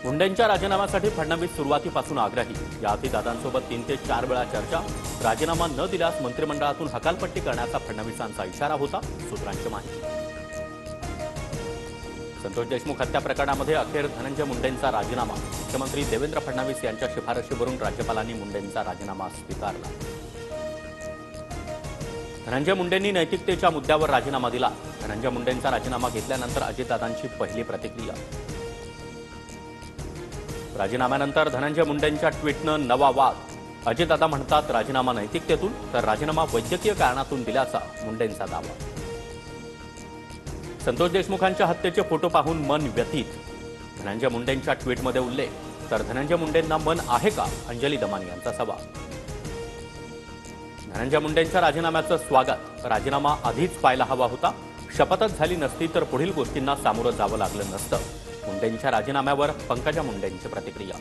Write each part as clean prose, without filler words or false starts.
मुंडेंच्या राजीनाम्यासाठी फडणवीस सुरुवातीपासून आग्रही। याआधी दादांसोबत 3 ते 4 वेळा चर्चा। राजीनामा न दिल्यास मंत्रिमंडळातून हकालपट्टी करण्याचा फडणवीसांचा इशारा होता, सूत्रांची माहिती। संतोष देशमुख हत्या प्रकरणामध्ये अखेर धनंजय मुंडेंचा राजीनामा। मुख्यमंत्री देवेंद्र फडणवीस यांच्या शिफारशीवरून राज्यपालांनी मुंडेंचा राजीनामा स्वीकारला। धनंजय मुंडेंनी नैतिकतेच्या मुद्द्यावर राजीनामा दिला। धनंजय मुंडेंचा राजीनामा घेतल्यानंतर अजितदादांची पहिली प्रतिक्रिया। राजीनाम्यानंतर धनंजय मुंडेंच्या ट्विटनं नवा वाद। अजितदादा म्हणतात राजीनामा नैतिकतेतून, तर राजीनामा वैद्यकीय कारणातून दिल्याचा मुंडेंचा दावा। संतोष देशमुखांच्या हत्येचे फोटो पाहून मन व्यथित। धनंजय मुंडेंच्या ट्विटमध्ये उल्लेख, तर धनंजय मुंडेंना मन आहे का, अंजली दमानी यांचा सवाल। धनंजय मुंडेंच्या राजीनाम्याचं स्वागत। राजीनामा आधीच पाहायला हवा होता। शपथच झाली नसती तर पुढील गोष्टींना सामोरं जावं लागलं नसतं। मुंडेंच्या राजीनाम्यावर पंकजा मुंडेंची प्रतिक्रिया।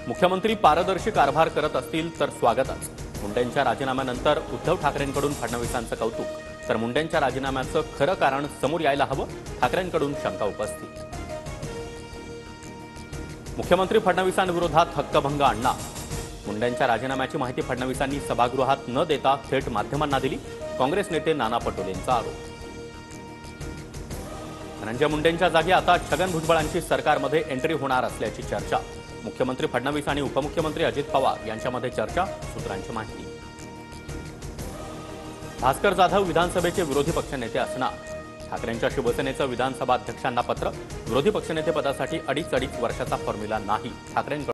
मुख्यमंत्री पारदर्शी कारभार करत असतील तर स्वागतच। मुंडेंच्या राजीनाम्यानंतर उद्धव ठाकरेंकडून फडणवीसांचं कौतुक, तर मुंडेंच्या राजीनाम्याचं खरं कारण समोर यायला हवं, ठाकरेंकडून शंका उपस्थित। मुख्यमंत्री फडणवीसांविरोधात हक्कभंग अण्णा। मुंडेंच्या राजीनाम्याची माहिती फडणवीसांनी सभागृहात न देता थेट माध्यमांना दिली। काँग्रेस नेते नाना पटोलेंचा आरोप। धनंजय मुंडेंच्या जागी आता छगन भुजबळांची सरकारमध्ये एंट्री होणार असल्याची चर्चा। मुख्यमंत्री फडणवीस आणि उपमुख्यमंत्री अजित पवार यांच्यामध्ये चर्चा, सूत्रांची माहिती। भास्कर जाधव विधानसभेचे विरोधी पक्षनेते असणार। ठाकरेंच्या शिवसेनेचं विधानसभा अध्यक्षांना पत्र। विरोधी पक्षनेते पदासाठी 2.5 वर्षाचा फॉर्म्युला नाही, ठाकरेंकडून